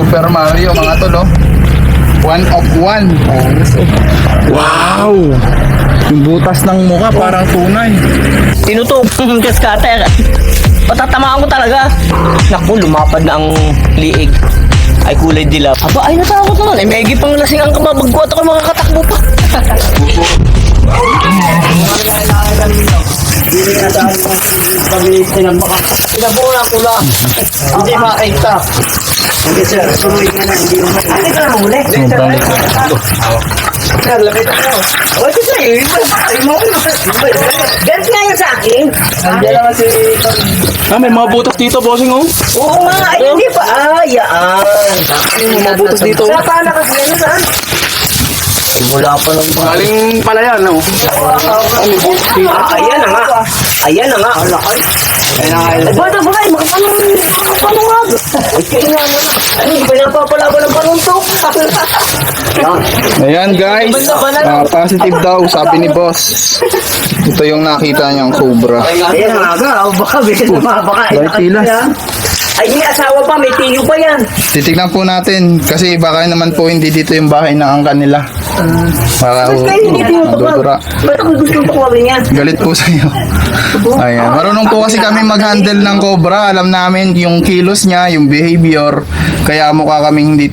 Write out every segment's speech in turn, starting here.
Super Mario mga tol, oh. 1 of 1. Wow! Yung butas ng mukha parang tunay. Tinutok ng kaskater. Patatamaan ko talaga. Naku, lumapad na ang liig. Ay kulay dilaw. Aba, ay natakot naman. Ay may pang lasing ang kababagko at ako makakatakbo pa. Pinabuna ko lang. Hindi makita. Hindi sir, sumuwi ka na. Hindi ka na mahuli. Sir, lapit ako. O, ito sa'yo. Ganit nga yun sa akin. Nandiyan naman si... May mga butas dito, bossing, oh. Oo nga, ay hindi pa. Yaan. May mga butas dito. Sa paano kasi yan, saan? Wala pa lang ba? Galing pala yan, oh. May butas dito. Ayan na nga. Ayan na nga. Alakay. Ayan na nga. Bata ba kayo? Makapano nga? Ay, kaya nga naman. Ay, pinapapalaban ng panuntok. Ayan guys, positive daw, sabi ni boss. Ito yung nakita niyang cobra. Ayan na nga. Baka bilis na baka. May pilas. Ay, may asawa pa. May tiyo pa yan. Titignan po natin kasi baka naman po hindi dito yung bahay ng angkan nila. Para Ba't kayo hindi tinutok? madudura. Ba't ako gusto ko kami yan? Galit po sa iyo. Ayan, marunong po kasi kami mag-handle ng cobra. Alam namin yung kilos niya, yung behavior. Kaya mukha kaming hindi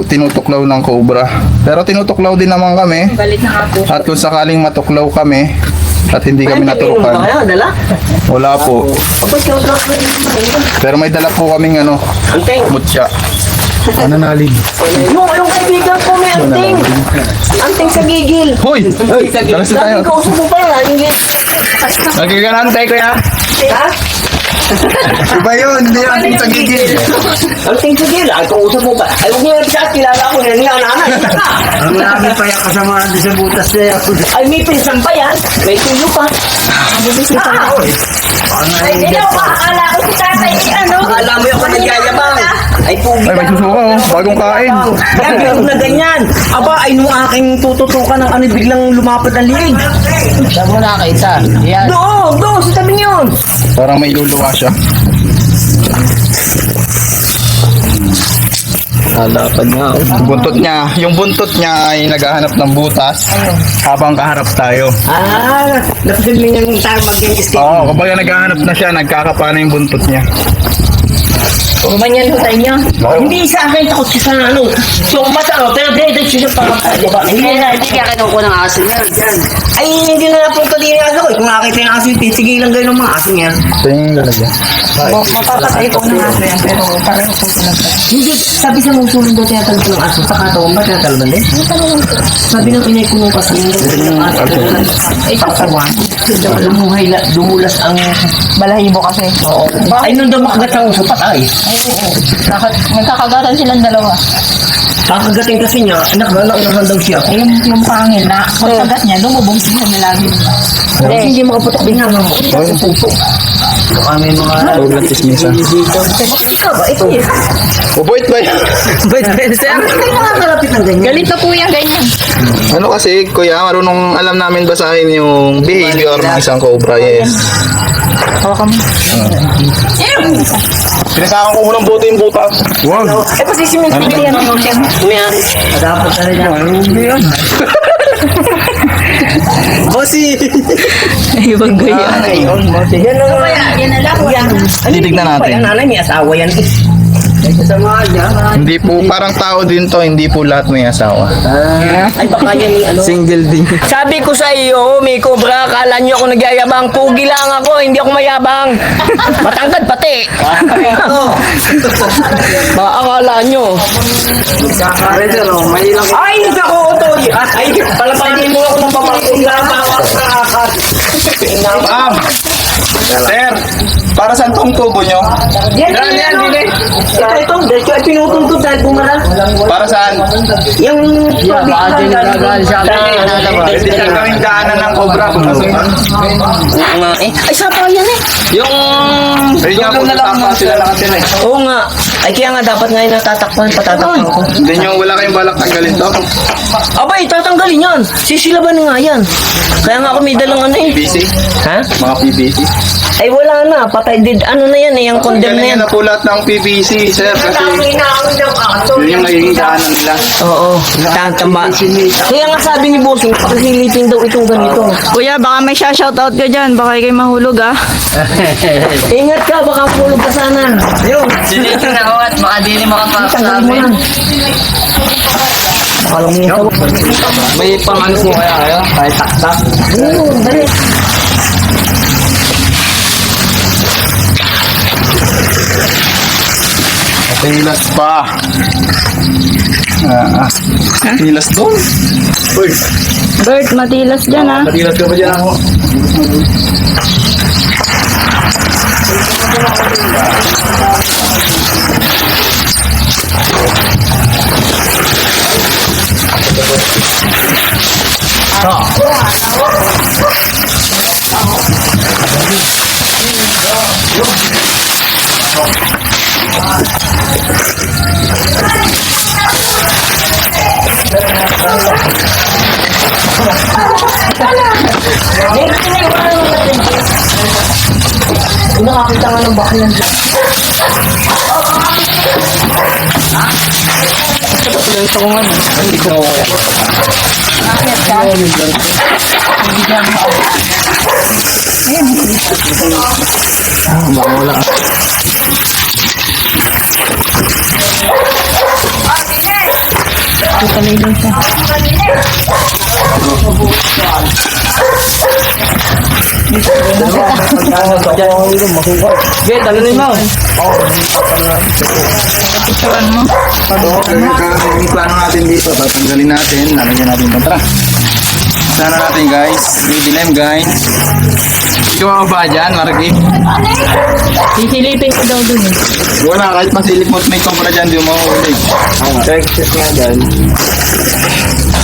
tinutuklaw ng cobra. Pero tinutuklaw din naman kami. Galit na nga po. At kung sakaling matuklaw kami at hindi kami Ba naturukan, kayo? Dala? wala po. Ba't kayo Pero may dala po kaming Anteng. mutya. Nananalig. Yung kaibigan ko may anting. Anting sa gigil. Hoy! Talas na tayo. Lagi kausap mo pa yan. Hindi. Nagkakanantay ko ya. Ha? Iba yun, hindi yung sa gigil. Anting sa gigil. Ay, kausap mo pa. Ay, huwag niyo sa akin. Kilala ko yan. Nga, nanay. Marami pa yung kasamaan doon sa butas na yan. Ay, may pinsan pa yan. May tuyo pa. Ay, hindi ako makakala ko si tatay. Ano? Alam mo yung nagyayabang. Ay, pugi Ay, may susuka oh. Bagong kain. Yan, ganun na ganyan. Aba, ay nung aking tututukan ng ano, biglang lumapad ang liig. Saan mo nakita? Yan. Doon, sa tabi yun. Parang may luluwa siya. Halapad nga. Yung buntot niya ay naghahanap ng butas habang kaharap tayo. Napasin mo yung tawag yung stick. Oo, kapag naghahanap na siya, nagkakapa na yung buntot niya. Kumanyan ho tayo niya. Hindi sa akin, takot siya sa ano. So, mata, pero dede siya pa. Diba? Hindi kaya kinuko ng aso yan. Ay, hindi na napunta din yung aso ko. Kung nakita yung aso, sige lang gano'n ng mga aso niya. Ito yung lalagyan. Mapapatay ko ng aso yan, pero parang po sila. Hindi, sabi sa musulong daw tinatalog ng aso. Sa katawan ba tinatalog din? Sabi ng inay ko nung kasi yung aso. Ay, katawan. Dumulas ang Balahibo kasi. Oo. Ay, nung daw makagat ang uso, patay. Ay, oo. Nagkakagatan silang dalawa. Kakagating kasi niya, anak ba, nakunahan daw siya. Ay, yung pangil na pagkagat niya, lumubog siya nilagi. Kasi hindi makaputok din nga ng puso. Baka may mga... Huwag lang tismisan. Ikaw ba? Ito yun. Mabuit ba yan? Hindi nakakalapit ng ganyan. Galit na po yan, ganyan. Ano kasi, kuya, marunong alam namin basahin yung behavior ng isang cobra, yes. Hawakan mo. Pinakakan ko ng bote yung butas. Wow. Eh, pasisimin ko yan. Mayari. Dapat na rin yung... Ano yun? Bossy! Ibang gaya. Yan na nga. Yan na lang. Yan. Titignan natin. Yan nanay, may asawa yan. May kasama dyan. Hindi po, parang tao din to, hindi po lahat may asawa. Ay, baka yan yung ano. Single din. Sabi ko sa iyo, may cobra, akala niyo ako nagyayabang. Pugi lang ako, hindi ako mayabang. Matangkad pati. Baka akala niyo. Pero may ilang... Ay, nako, Otoy. Ay, palapagin mo ako ng pamangkin. Ma'am! Sir! Para saan tong tubo nyo? Yan, dili. Ito, dito ay pinutuntut dahil bumara. Para saan? Yung baka din nagagal siya. Hindi siya kaming daanan ng cobra. Oo nga eh. Ay, sapa yan eh. Yung... Ayun nga po, tatapa sila nakatira eh. Oo nga. Ay, kaya nga dapat nga yung patatakpan ko. Hindi nyo, wala kayong balak tanggalin to? Abay, tatanggalin yan. Sisilaban nga yan. Kaya nga ako may dalang ano eh. PVC? Ha? Mga PVC? Ay, wala na. Patay din. Ano na yan eh, yung condemn na Galing yan. na po lahat ng PVC, sir. Kasi yung daanan nila. Oo, tama. Kaya nga sabi ni Bossing, pakisilipin daw itong ganito. Kuya, baka may shoutout ka dyan. Baka kayo mahulog ah. Ingat ka, baka pulog ka sana. Ayun. Silipin ako at baka di ni Tanggalin mo yan. Baka lang minsan. May pang-anos mo kaya kayo? Kahit taktak? Ayun, dali. Tilas pa. Tilas doon. Uy, Bert, matilas dyan ah. matilas ka ba dyan ako? Kung nakakita nga ng baka yan. Ito ko nga. Hindi ko kaya. Baka wala ka. Tutalay dun siya. Okay, talunin mo. Picturean mo. Yung plano natin dito, tatanggalin natin, lalagyan natin ito. Tara. Sana natin guys, didilim guys. Ikaw ba dyan, Marky? Sisilipin ko daw dun eh. Wala, kahit masilip mo at may kumpara dyan, di mo mahulig. Texas nga dyan.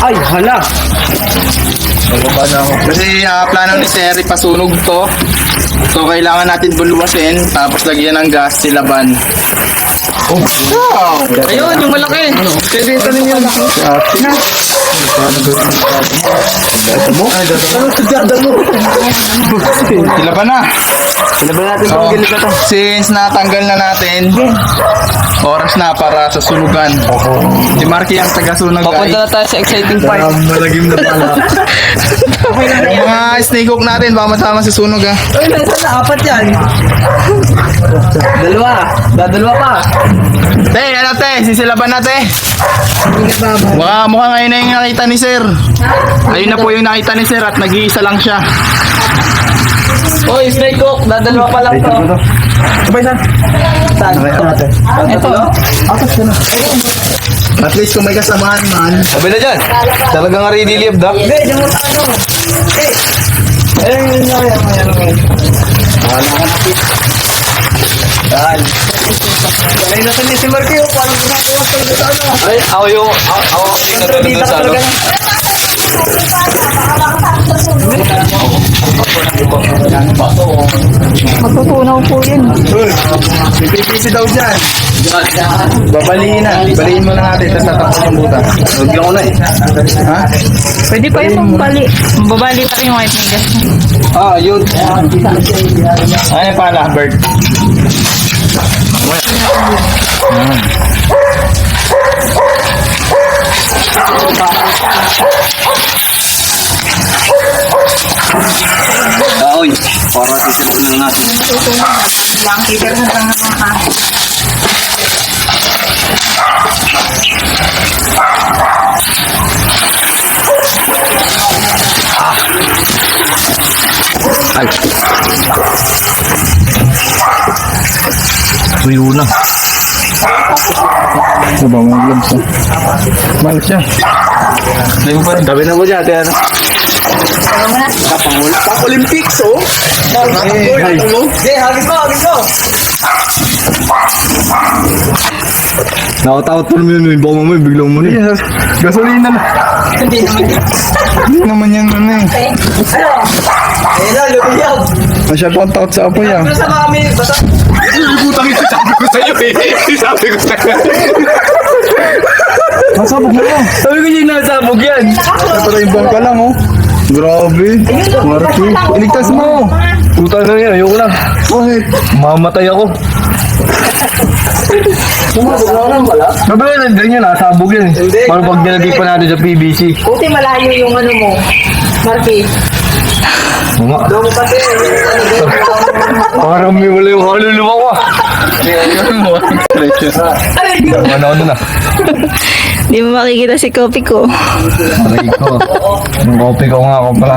Ay, hala. Kasi plano ni Seri, pasunog to. So kailangan natin bulwasin, tapos lagyan ng gas, silaban. Oh, wow! Ayun, yung malaki. Pwede ito rin yun. Silaban na! Silaban natin itong gilid na to. Since natanggal na natin, oras na para sa sunugan. Si Marky ang taga-sunog guys. Papunta na tayo sa exciting part. Malagim na pala. Yung mga snake hook natin, baka masama sa sunog ha. Uy, nasa na? Apat yan. Dalawa. Dadalawa pa. Te, ano te? Sisilaban na te. Mukha ngayon na yung nakita ni Sir. Ayun na po yung nakita ni Sir at nag-iisa lang siya. Uy, snake hook. Dadalawa pa lang to. Sabay saan? Ito. At least kung may kasamahan man. Sabi na dyan. Talagang ready live, Doc. Hindi, dyan mo tayo. Ayun, Dahil. Ay, nasa niya si Marky, paano ginagawa sa ano? Ay, ako yung nagdadun sa ano. Magtutunaw po yun. May PPC daw dyan. Babaliin na. Baliin mo na natin, tapos tatapos yung buta. Lagyan ko na eh. Ha? Pwede pa yung babali pa rin yung white niggas. Ah, yun. Ano pala, Bert? Uy, para sisipunan natin. Lang, kita na lang naman ka. Ay. Tuyo na. Ito ba mga gloves ha? Mahal siya. Gabi na mo dyan, ate. Ano? Olympics oh! Hey, hagis mo, hagis mo! Nakatakot pa naman yun, baka mamay, biglang mo na. Gasolina na. Hindi naman yan ano eh. Ayun na, lumiyag! Masyado ang takot sa apoy ah. Sa kami, basta... Butang ito, sabi ko sa'yo eh. Sabi ko sa'yo. Nasabog mo lang. Sabi ko yung nasabog yan. Naparayban ka lang oh. Grabe. Marky. Iligtas mo. Puta na yan, ayoko na. Bakit? Mamatay ako. Sabi ko, nandiyan yun, nasabog yun. Paano pag nilagay pa natin sa PVC? Buti malayo yung ano mo. Marky. Parang may wala yung kaluluwa ko. Ano na? Di mo makikita si Kopi ko. Aray ko. Yung kopi ko nga ako pala.